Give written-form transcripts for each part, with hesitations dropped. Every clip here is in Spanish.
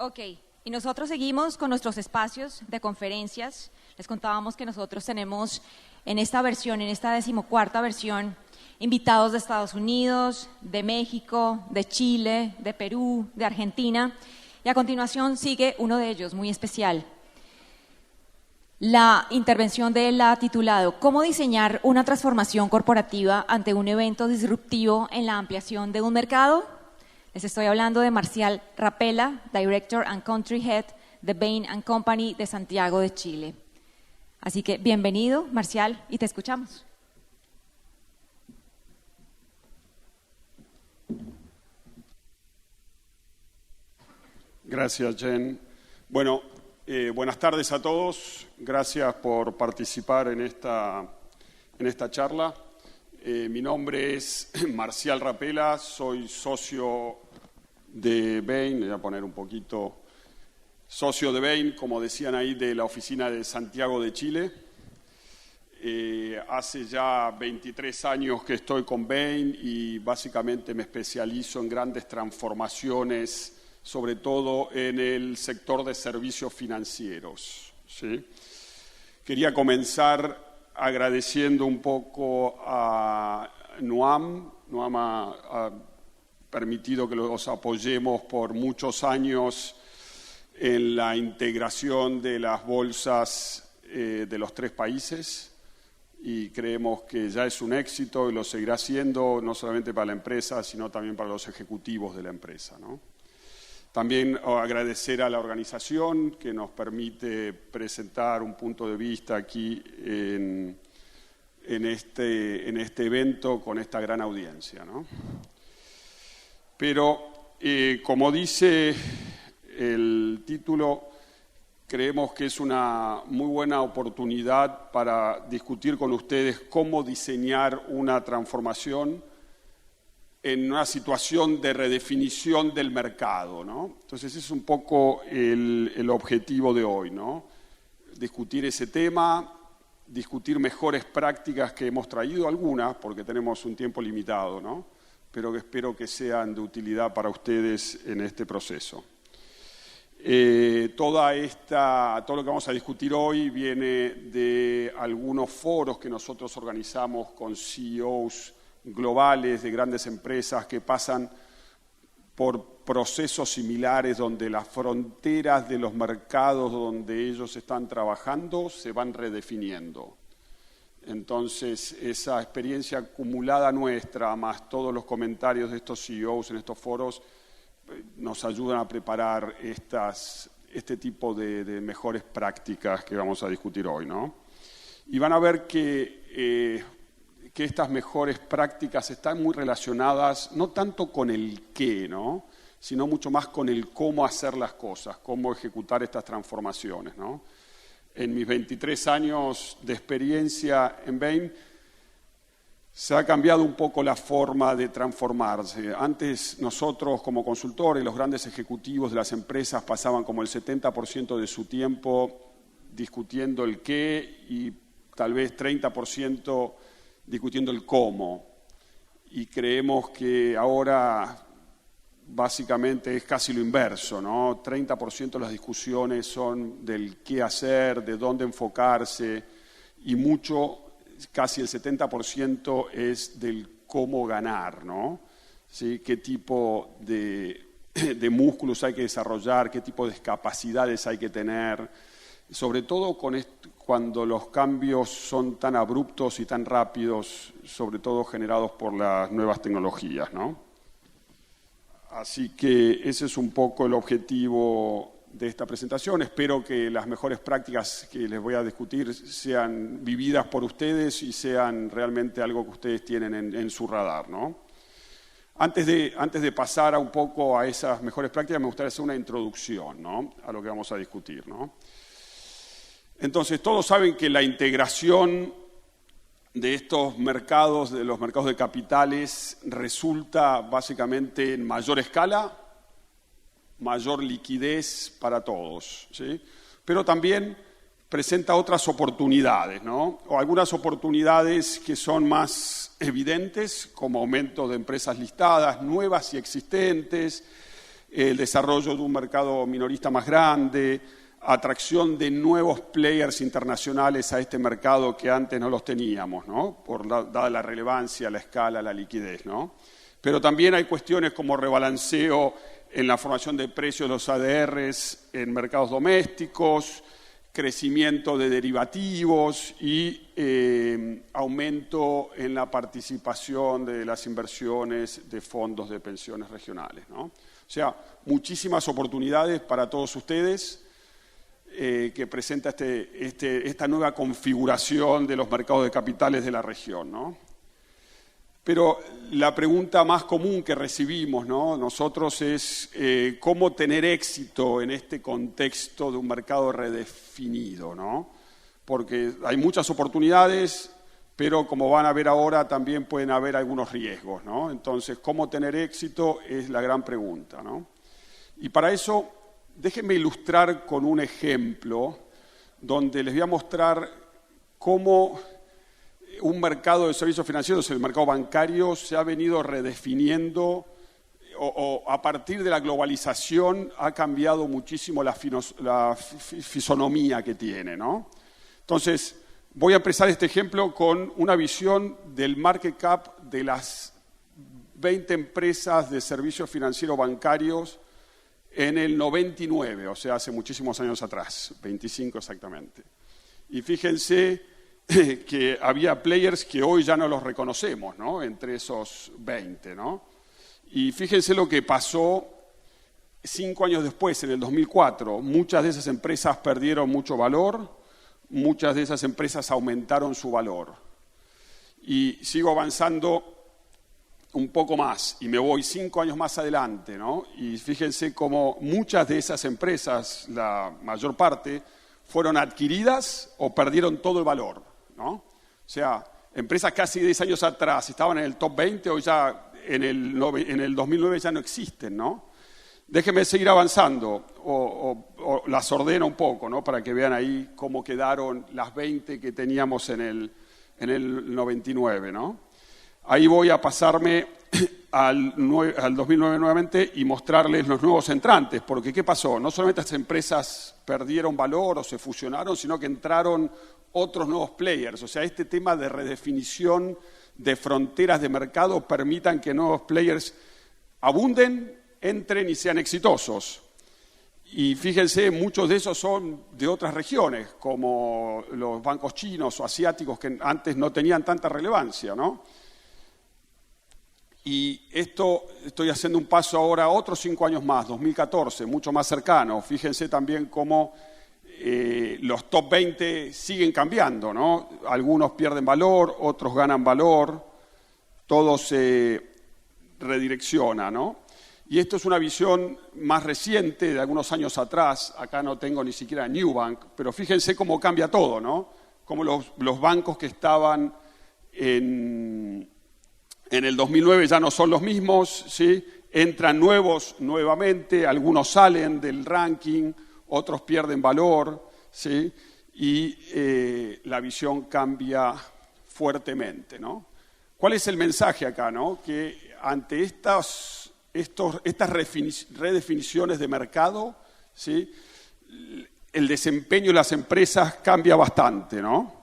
Ok, y nosotros seguimos con nuestros espacios de conferencias. Les contábamos que nosotros tenemos en esta versión, en esta 14ª versión, invitados de Estados Unidos, de México, de Chile, de Perú, de Argentina. Y a continuación sigue uno de ellos, muy especial. La intervención de él la ha titulado ¿Cómo diseñar una transformación corporativa ante un evento disruptivo en la ampliación de un mercado? Les estoy hablando de Marcial Rapela, Director and Country Head de Bain & Company de Santiago de Chile. Así que bienvenido, Marcial, y te escuchamos. Gracias, Jen. Bueno, buenas tardes a todos. Gracias por participar en esta charla. Mi nombre es Marcial Rapela, soy socio de Bain, voy a poner un poquito, socio de Bain, como decían ahí, de la oficina de Santiago de Chile. Hace ya 23 años que estoy con Bain y básicamente me especializo en grandes transformaciones, sobre todo en el sector de servicios financieros, ¿sí? Quería comenzar agradeciendo un poco a Nuam. Nuam ha permitido que los apoyemos por muchos años en la integración de las bolsas de los 3 países y creemos que ya es un éxito y lo seguirá siendo no solamente para la empresa, sino también para los ejecutivos de la empresa, ¿no? También agradecer a la organización que nos permite presentar un punto de vista aquí en este evento con esta gran audiencia, ¿no? Pero, como dice el título, creemos que es una muy buena oportunidad para discutir con ustedes cómo diseñar una transformación en una situación de redefinición del mercado, ¿no? Entonces, ese es un poco el objetivo de hoy, ¿no? Discutir ese tema, discutir mejores prácticas que hemos traído, algunas, porque tenemos un tiempo limitado, ¿no? Pero que espero que sean de utilidad para ustedes en este proceso. Todo lo que vamos a discutir hoy viene de algunos foros que nosotros organizamos con CEOs globales de grandes empresas que pasan por procesos similares donde las fronteras de los mercados donde ellos están trabajando se van redefiniendo. Entonces, esa experiencia acumulada nuestra, más todos los comentarios de estos CEOs en estos foros, nos ayudan a preparar este tipo de mejores prácticas que vamos a discutir hoy, ¿no? Y van a ver que estas mejores prácticas están muy relacionadas no tanto con el qué, ¿no?, sino mucho más con el cómo hacer las cosas, cómo ejecutar estas transformaciones, ¿no? En mis 23 años de experiencia en Bain, se ha cambiado un poco la forma de transformarse. Antes nosotros como consultores, los grandes ejecutivos de las empresas pasaban como el 70% de su tiempo discutiendo el qué y tal vez 30% discutiendo el cómo. Y creemos que ahora básicamente es casi lo inverso, ¿no? 30% de las discusiones son del qué hacer, de dónde enfocarse y mucho, casi el 70% es del cómo ganar, ¿no? ¿Sí? ¿Qué tipo de músculos hay que desarrollar? ¿Qué tipo de capacidades hay que tener? Sobre todo cuando los cambios son tan abruptos y tan rápidos, sobre todo generados por las nuevas tecnologías, ¿no? Así que ese es un poco el objetivo de esta presentación. Espero que las mejores prácticas que les voy a discutir sean vividas por ustedes y sean realmente algo que ustedes tienen en su radar, ¿no? Antes de pasar un poco a esas mejores prácticas, me gustaría hacer una introducción, ¿no?, a lo que vamos a discutir, ¿no? Entonces, todos saben que la integración de estos mercados, de los mercados de capitales, resulta básicamente en mayor escala, mayor liquidez para todos, ¿sí? Pero también presenta otras oportunidades, ¿no? O algunas oportunidades que son más evidentes, como aumento de empresas listadas, nuevas y existentes, el desarrollo de un mercado minorista más grande, atracción de nuevos players internacionales a este mercado que antes no los teníamos, ¿no? Dada la relevancia, la escala, la liquidez, ¿no? Pero también hay cuestiones como rebalanceo en la formación de precios de los ADRs en mercados domésticos, crecimiento de derivativos y aumento en la participación de las inversiones de fondos de pensiones regionales, ¿no? O sea, muchísimas oportunidades para todos ustedes que presenta esta nueva configuración de los mercados de capitales de la región, ¿no? Pero la pregunta más común que recibimos, ¿no?, nosotros es cómo tener éxito en este contexto de un mercado redefinido, ¿no? Porque hay muchas oportunidades, pero como van a ver ahora también pueden haber algunos riesgos, ¿no? Entonces, ¿cómo tener éxito? Es la gran pregunta, ¿no? Y para eso, déjenme ilustrar con un ejemplo donde les voy a mostrar cómo un mercado de servicios financieros, el mercado bancario, se ha venido redefiniendo o a partir de la globalización ha cambiado muchísimo la fisonomía que tiene, ¿no? Entonces, voy a empezar este ejemplo con una visión del market cap de las 20 empresas de servicios financieros bancarios en el 99, o sea, hace muchísimos años atrás, 25 exactamente. Y fíjense que había players que hoy ya no los reconocemos, ¿no?, entre esos 20, ¿no? Y fíjense lo que pasó 5 años después, en el 2004. Muchas de esas empresas perdieron mucho valor, muchas de esas empresas aumentaron su valor. Y sigo avanzando un poco más y me voy 5 años más adelante, ¿no? Y fíjense cómo muchas de esas empresas, la mayor parte, fueron adquiridas o perdieron todo el valor, ¿no? O sea, empresas casi 10 años atrás estaban en el top 20, hoy ya en el 2009 ya no existen, ¿no? Déjenme seguir avanzando o las ordeno un poco, ¿no?, para que vean ahí cómo quedaron las 20 que teníamos en el 99, ¿no? Ahí voy a pasarme al 2009 nuevamente y mostrarles los nuevos entrantes, porque ¿qué pasó? No solamente estas empresas perdieron valor o se fusionaron, sino que entraron otros nuevos players. O sea, este tema de redefinición de fronteras de mercado permitan que nuevos players abunden, entren y sean exitosos. Y fíjense, muchos de esos son de otras regiones, como los bancos chinos o asiáticos que antes no tenían tanta relevancia, ¿no? Y esto, estoy haciendo un paso ahora, otros 5 años más, 2014, mucho más cercano. Fíjense también cómo los top 20 siguen cambiando, ¿no? Algunos pierden valor, otros ganan valor, todo se redirecciona, ¿no? Y esto es una visión más reciente, de algunos años atrás. Acá no tengo ni siquiera Newbank, pero fíjense cómo cambia todo, ¿no? Cómo los bancos que estaban en el 2009 ya no son los mismos, ¿sí? Entran nuevos nuevamente, algunos salen del ranking, otros pierden valor, ¿sí? Y la visión cambia fuertemente, ¿no? ¿Cuál es el mensaje acá, no? Que ante estas redefiniciones de mercado, ¿sí?, el desempeño de las empresas cambia bastante, ¿no?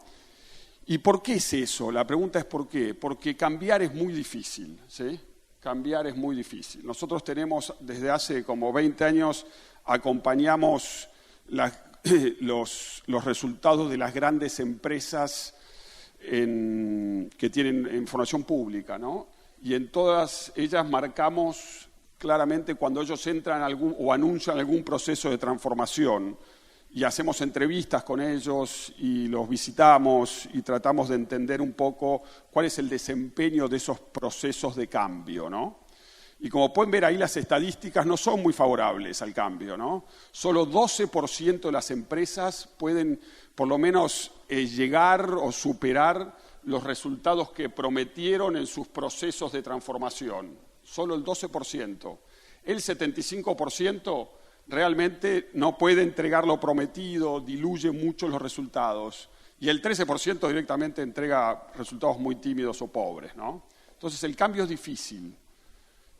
¿Y por qué es eso? La pregunta es ¿por qué? Porque cambiar es muy difícil, ¿sí? Cambiar es muy difícil. Nosotros tenemos, desde hace como 20 años, acompañamos los resultados de las grandes empresas que tienen información pública, ¿no? Y en todas ellas marcamos claramente cuando ellos entran o anuncian algún proceso de transformación. Y hacemos entrevistas con ellos y los visitamos y tratamos de entender un poco cuál es el desempeño de esos procesos de cambio, ¿no? Y como pueden ver ahí, las estadísticas no son muy favorables al cambio, ¿no? Solo 12% de las empresas pueden por lo menos llegar o superar los resultados que prometieron en sus procesos de transformación. Solo el 12%. El 75% realmente no puede entregar lo prometido, diluye mucho los resultados. Y el 13% directamente entrega resultados muy tímidos o pobres, ¿no? Entonces el cambio es difícil.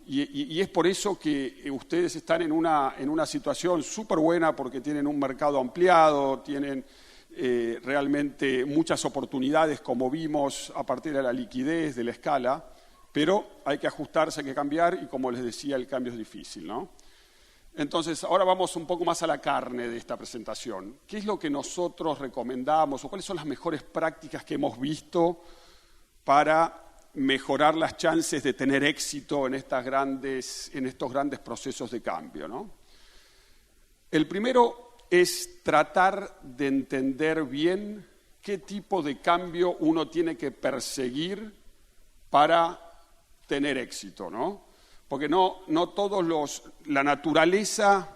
Y es por eso que ustedes están en una situación súper buena, porque tienen un mercado ampliado, tienen realmente muchas oportunidades, como vimos, a partir de la liquidez, de la escala, pero hay que ajustarse, hay que cambiar, y como les decía, el cambio es difícil, ¿no? Entonces, ahora vamos un poco más a la carne de esta presentación. ¿Qué es lo que nosotros recomendamos o cuáles son las mejores prácticas que hemos visto para mejorar las chances de tener éxito en estos grandes procesos de cambio, ¿no? El primero es tratar de entender bien qué tipo de cambio uno tiene que perseguir para tener éxito, ¿no? Porque no todos la naturaleza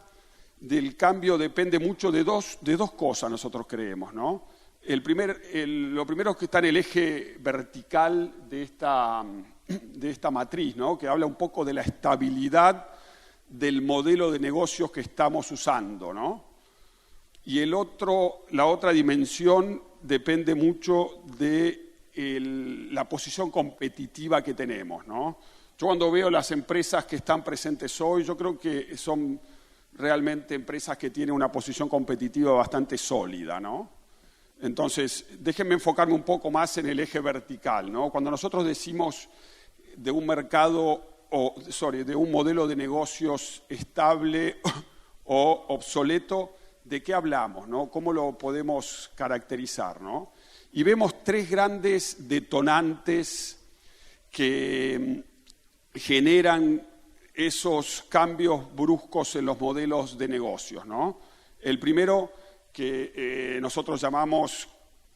del cambio depende mucho de dos cosas, nosotros creemos, ¿no? Lo primero es que está en el eje vertical de esta matriz, ¿no? Que habla un poco de la estabilidad del modelo de negocios que estamos usando, ¿no? Y la otra dimensión depende mucho de la posición competitiva que tenemos, ¿no? Yo cuando veo las empresas que están presentes hoy, yo creo que son realmente empresas que tienen una posición competitiva bastante sólida, ¿no? Entonces, déjenme enfocarme un poco más en el eje vertical, ¿no? Cuando nosotros decimos de un de un modelo de negocios estable o obsoleto, ¿de qué hablamos, no? ¿Cómo lo podemos caracterizar, no? Y vemos tres grandes detonantes que generan esos cambios bruscos en los modelos de negocios, ¿no? El primero, que nosotros llamamos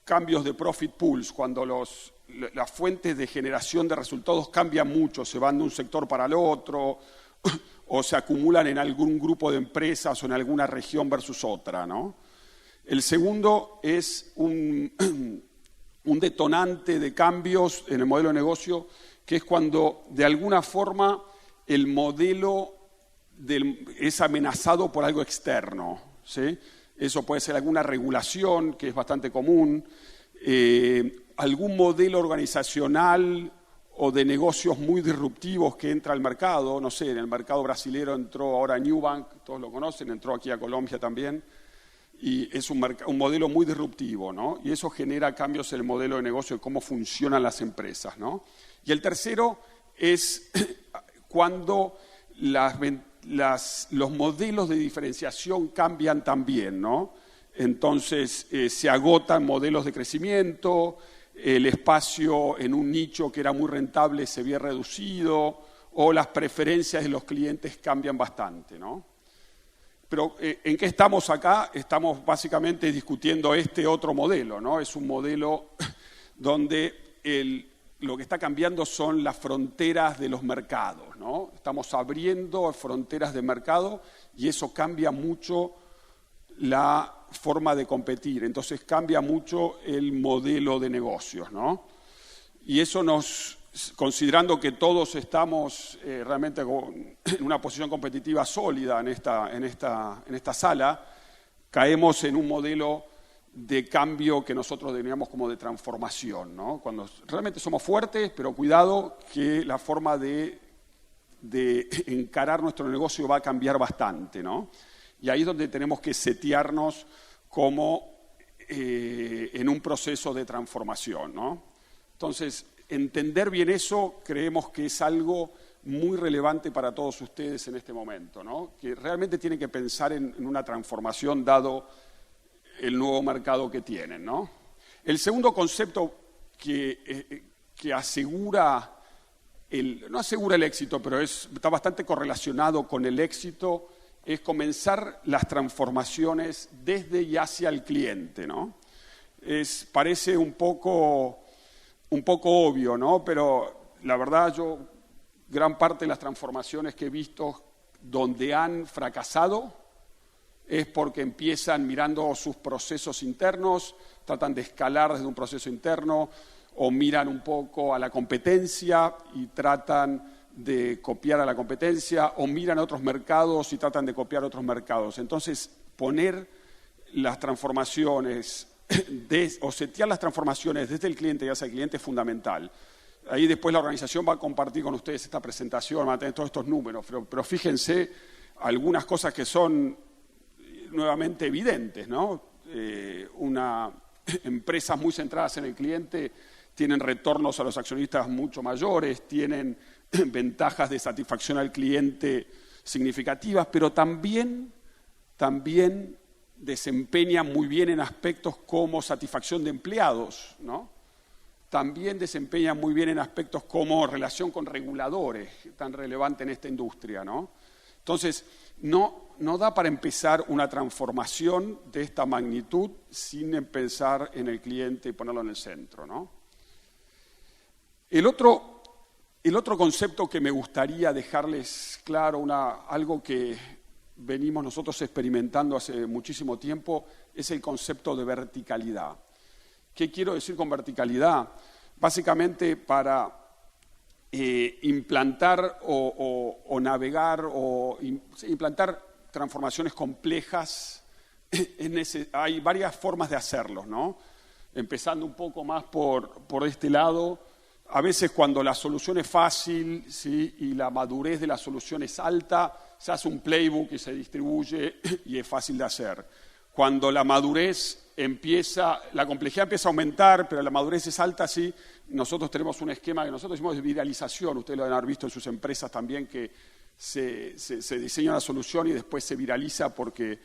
cambios de profit pools, cuando las fuentes de generación de resultados cambian mucho, se van de un sector para el otro, o se acumulan en algún grupo de empresas o en alguna región versus otra, ¿no? El segundo es un detonante de cambios en el modelo de negocio, que es cuando de alguna forma el modelo es amenazado por algo externo, ¿sí? Eso puede ser alguna regulación, que es bastante común, algún modelo organizacional o de negocios muy disruptivos que entra al mercado. No sé, en el mercado brasilero entró ahora Nubank, todos lo conocen, entró aquí a Colombia también, y es un modelo muy disruptivo, ¿no? Y eso genera cambios en el modelo de negocio de cómo funcionan las empresas, ¿no? Y el tercero es cuando los modelos de diferenciación cambian también, ¿no? Entonces se agotan modelos de crecimiento, el espacio en un nicho que era muy rentable se ve reducido, o las preferencias de los clientes cambian bastante, ¿no? Pero ¿en qué estamos acá? Estamos básicamente discutiendo este otro modelo, ¿no? Es un modelo donde lo que está cambiando son las fronteras de los mercados, ¿no? Estamos abriendo fronteras de mercado y eso cambia mucho la forma de competir. Entonces cambia mucho el modelo de negocios, ¿no? Y eso considerando que todos estamos realmente en una posición competitiva sólida en esta sala, caemos en un modelo de cambio que nosotros denominamos como de transformación, ¿no? Cuando realmente somos fuertes, pero cuidado que la forma de encarar nuestro negocio va a cambiar bastante, ¿no? Y ahí es donde tenemos que setearnos como en un proceso de transformación, ¿no? Entonces, entender bien eso creemos que es algo muy relevante para todos ustedes en este momento, ¿no? Que realmente tienen que pensar en una transformación dado el nuevo mercado que tienen, ¿no? El segundo concepto que asegura, no asegura el éxito, pero está bastante correlacionado con el éxito, es comenzar las transformaciones desde y hacia el cliente, ¿no? Parece un poco obvio, ¿no? Pero la verdad gran parte de las transformaciones que he visto donde han fracasado es porque empiezan mirando sus procesos internos, tratan de escalar desde un proceso interno, o miran un poco a la competencia y tratan de copiar a la competencia, o miran a otros mercados y tratan de copiar a otros mercados. Entonces, poner las transformaciones, o setear las transformaciones desde el cliente y hacia el cliente es fundamental. ahí después la organización va a compartir con ustedes esta presentación, van a tener todos estos números, pero fíjense algunas cosas que son nuevamente evidentes, ¿no? Empresas muy centradas en el cliente tienen retornos a los accionistas mucho mayores, tienen ventajas de satisfacción al cliente significativas, pero también desempeñan muy bien en aspectos como satisfacción de empleados, ¿no? También desempeñan muy bien en aspectos como relación con reguladores, tan relevante en esta industria, ¿no? Entonces, no da para empezar una transformación de esta magnitud sin pensar en el cliente y ponerlo en el centro, ¿no? El otro concepto que me gustaría dejarles claro, algo que venimos nosotros experimentando hace muchísimo tiempo, es el concepto de verticalidad. ¿Qué quiero decir con verticalidad? Básicamente para implantar o navegar o implantar transformaciones complejas, hay varias formas de hacerlo, ¿no? Empezando un poco más por este lado, a veces cuando la solución es fácil, ¿sí? Y la madurez de la solución es alta, se hace un playbook y se distribuye y es fácil de hacer. Cuando la madurez la complejidad empieza a aumentar, pero la madurez es alta, sí, nosotros tenemos un esquema que nosotros decimos de viralización. Ustedes lo deben haber visto en sus empresas también, que se diseña una solución y después se viraliza porque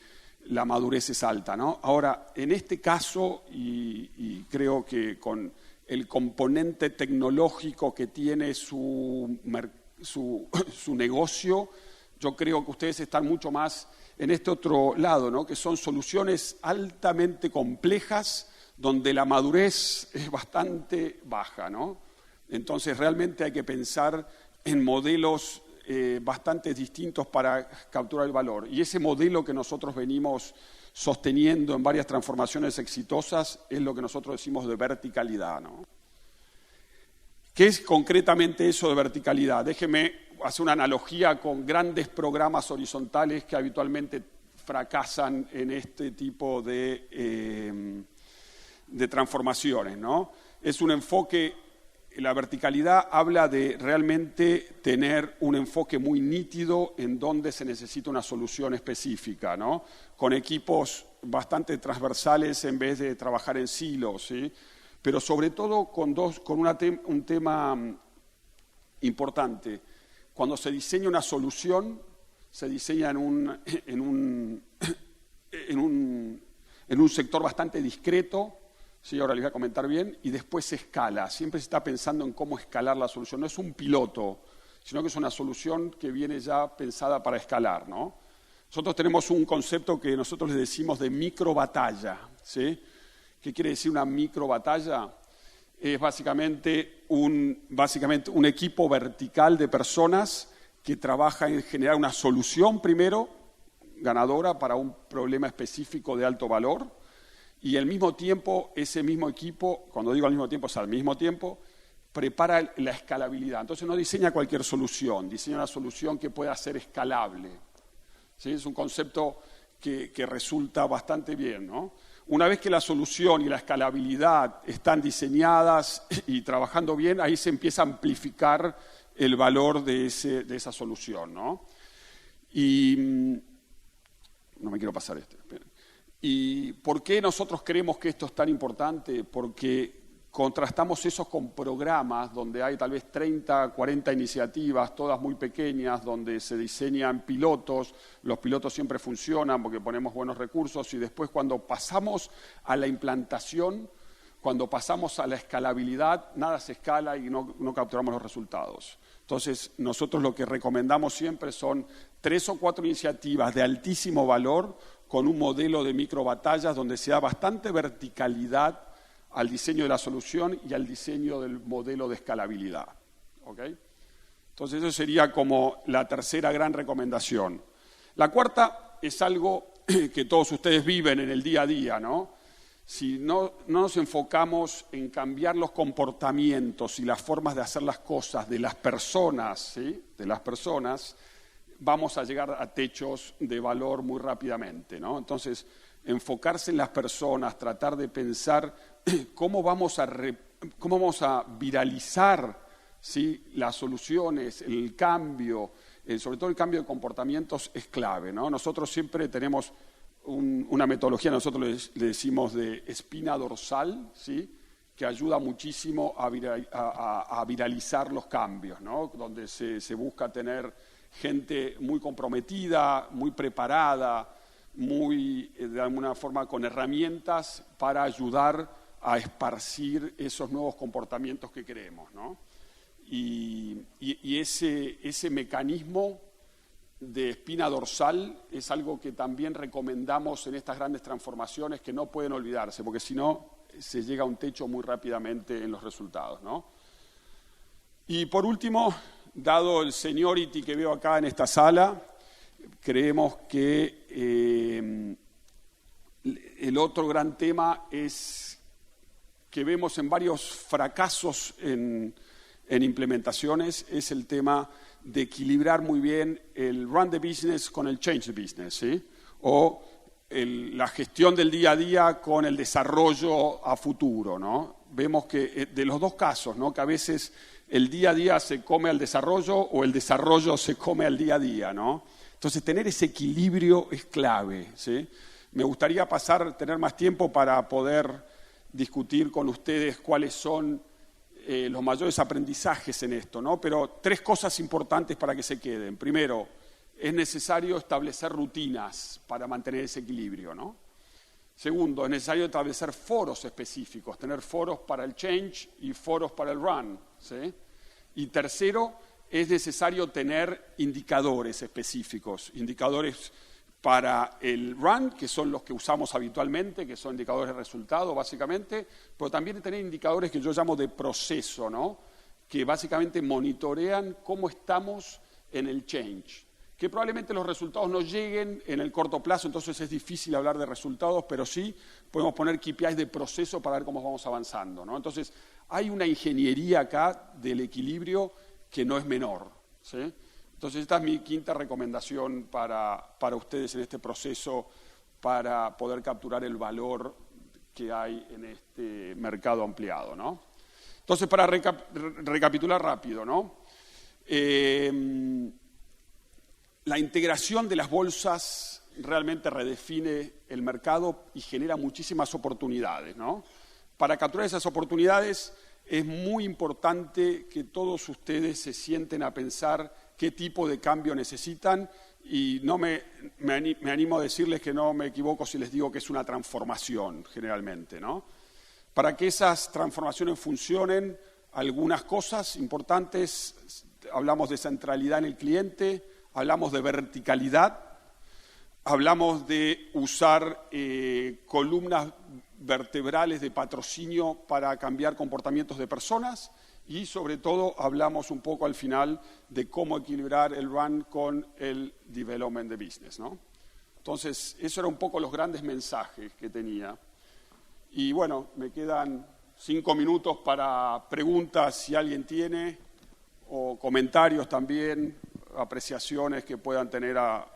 la madurez es alta, ¿no? Ahora, en este caso, y creo que con el componente tecnológico que tiene su negocio, yo creo que ustedes están mucho más en este otro lado, ¿no? Que son soluciones altamente complejas donde la madurez es bastante baja, ¿no? Entonces realmente hay que pensar en modelos bastante distintos para capturar el valor. Y ese modelo que nosotros venimos sosteniendo en varias transformaciones exitosas es lo que nosotros decimos de verticalidad, ¿no? ¿Qué es concretamente eso de verticalidad? Déjeme hacer una analogía con grandes programas horizontales que habitualmente fracasan en este tipo de transformaciones, ¿no? Es un enfoque, la verticalidad habla de realmente tener un enfoque muy nítido en donde se necesita una solución específica, ¿no? Con equipos bastante transversales en vez de trabajar en silos, ¿sí? Pero sobre todo con un tema importante. Cuando se diseña una solución, se diseña en un sector bastante discreto, ¿sí? Ahora les voy a comentar bien, y después se escala. Siempre se está pensando en cómo escalar la solución. No es un piloto, sino que es una solución que viene ya pensada para escalar, ¿no? Nosotros tenemos un concepto que nosotros les decimos de microbatalla, ¿sí? ¿Qué quiere decir una microbatalla? Es básicamente un equipo vertical de personas que trabaja en generar una solución primero, ganadora para un problema específico de alto valor, y al mismo tiempo, ese mismo equipo, cuando digo al mismo tiempo, es al mismo tiempo, prepara la escalabilidad. Entonces no diseña cualquier solución, diseña una solución que pueda ser escalable, ¿sí? Es un concepto que resulta bastante bien, ¿no? Una vez que la solución y la escalabilidad están diseñadas y trabajando bien, ahí se empieza a amplificar el valor de esa solución, ¿no? Y no me quiero pasar esto. Esperen. ¿Y por qué nosotros creemos que esto es tan importante? Porque contrastamos eso con programas donde hay tal vez 30, 40 iniciativas, todas muy pequeñas, donde se diseñan pilotos. Los pilotos siempre funcionan porque ponemos buenos recursos y después cuando pasamos a la implantación, cuando pasamos a la escalabilidad, nada se escala y no capturamos los resultados. Entonces, nosotros lo que recomendamos siempre son 3 o 4 iniciativas de altísimo valor con un modelo de microbatallas donde se da bastante verticalidad al diseño de la solución y al diseño del modelo de escalabilidad. ¿Okay? Entonces, eso sería como la tercera gran recomendación. La cuarta es algo que todos ustedes viven en el día a día, ¿no? Si no nos enfocamos en cambiar los comportamientos y las formas de hacer las cosas de las personas, ¿sí? De las personas, vamos a llegar a techos de valor muy rápidamente, ¿no? Entonces, enfocarse en las personas, tratar de pensar cómo vamos a viralizar ¿sí? Las soluciones, el cambio, sobre todo el cambio de comportamientos es clave, ¿no? Nosotros siempre tenemos una metodología, nosotros le decimos de espina dorsal, ¿sí? Que ayuda muchísimo a viralizar los cambios, ¿no? Donde se busca tener gente muy comprometida, muy preparada, de alguna forma con herramientas para ayudar a esparcir esos nuevos comportamientos que queremos, ¿no? Y ese mecanismo de espina dorsal es algo que también recomendamos en estas grandes transformaciones que no pueden olvidarse, porque si no se llega a un techo muy rápidamente en los resultados, ¿no? Y por último, dado el seniority que veo acá en esta sala, creemos que el otro gran tema es que vemos en varios fracasos en implementaciones, es el tema de equilibrar muy bien el run the business con el change the business, ¿sí? O la gestión del día a día con el desarrollo a futuro, ¿no? Vemos que de los dos casos, ¿no? Que a veces el día a día se come al desarrollo o el desarrollo se come al día a día, ¿no? Entonces, tener ese equilibrio es clave, ¿sí? Me gustaría tener más tiempo para poder discutir con ustedes cuáles son los mayores aprendizajes en esto, ¿no? Pero 3 cosas importantes para que se queden. Primero, es necesario establecer rutinas para mantener ese equilibrio, ¿no? Segundo, es necesario establecer foros específicos, tener foros para el change y foros para el run, ¿sí? Y tercero, es necesario tener indicadores específicos, indicadores para el run, que son los que usamos habitualmente, que son indicadores de resultado, básicamente, pero también tener indicadores que yo llamo de proceso, ¿no? Que básicamente monitorean cómo estamos en el change. Que probablemente los resultados no lleguen en el corto plazo, entonces es difícil hablar de resultados, pero sí podemos poner KPIs de proceso para ver cómo vamos avanzando, ¿no? Entonces, hay una ingeniería acá del equilibrio que no es menor, ¿sí? Entonces, esta es mi quinta recomendación para ustedes en este proceso para poder capturar el valor que hay en este mercado ampliado, ¿no? Entonces, para recapitular rápido, ¿no? La integración de las bolsas realmente redefine el mercado y genera muchísimas oportunidades, ¿no? Para capturar esas oportunidades es muy importante que todos ustedes se sienten a pensar qué tipo de cambio necesitan y me animo a decirles que no me equivoco si les digo que es una transformación generalmente, ¿no? Para que esas transformaciones funcionen, algunas cosas importantes, hablamos de centralidad en el cliente, hablamos de verticalidad, hablamos de usar columnas vertebrales de patrocinio para cambiar comportamientos de personas y sobre todo hablamos un poco al final de cómo equilibrar el run con el development de business, ¿no? Entonces, esos eran un poco los grandes mensajes que tenía. Y bueno, me quedan 5 minutos para preguntas si alguien tiene o comentarios también, apreciaciones que puedan tener a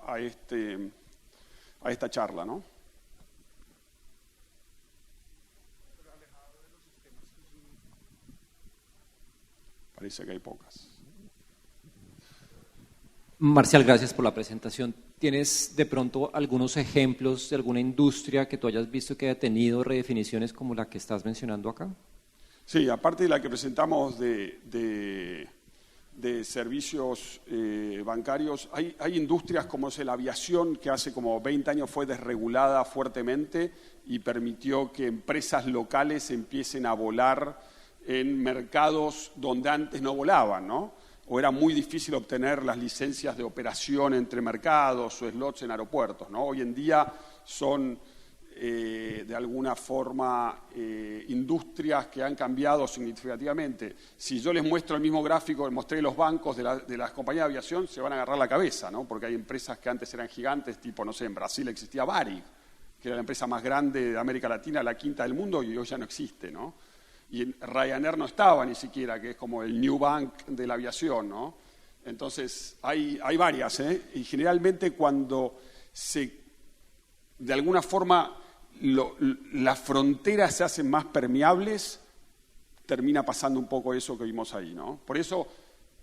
esta charla, ¿no? Parece que hay pocas. Marcial, gracias por la presentación. ¿Tienes de pronto algunos ejemplos de alguna industria que tú hayas visto que haya tenido redefiniciones como la que estás mencionando acá? Sí, aparte de la que presentamos de servicios bancarios, hay industrias como es la aviación, que hace como 20 años fue desregulada fuertemente y permitió que empresas locales empiecen a volar en mercados donde antes no volaban, ¿no? O era muy difícil obtener las licencias de operación entre mercados o slots en aeropuertos, ¿no? Hoy en día son de alguna forma industrias que han cambiado significativamente. Si yo les muestro el mismo gráfico que mostré los bancos de las compañías de aviación, se van a agarrar la cabeza, ¿no? Porque hay empresas que antes eran gigantes, tipo, no sé, en Brasil existía Varig, que era la empresa más grande de América Latina, la quinta del mundo, y hoy ya no existe, ¿no? Y Ryanair no estaba ni siquiera, que es como el New Bank de la aviación, ¿no? Entonces, hay varias, ¿eh? Y generalmente cuando de alguna forma las fronteras se hacen más permeables, termina pasando un poco eso que vimos ahí, ¿no? Por eso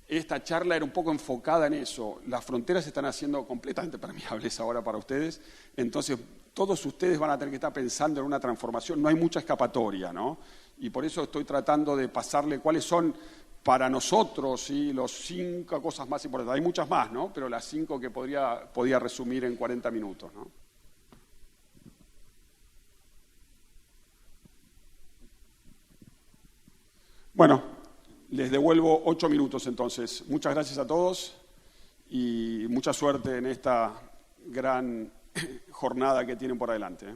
esta charla era un poco enfocada en eso. Las fronteras se están haciendo completamente permeables ahora para ustedes, entonces todos ustedes van a tener que estar pensando en una transformación, no hay mucha escapatoria, ¿no? Y por eso estoy tratando de pasarle cuáles son para nosotros, ¿sí?, los 5 cosas más importantes. Hay muchas más, ¿no? Pero las 5 que podía resumir en 40 minutos, ¿no? Bueno, les devuelvo 8 minutos entonces. Muchas gracias a todos y mucha suerte en esta gran jornada que tienen por delante.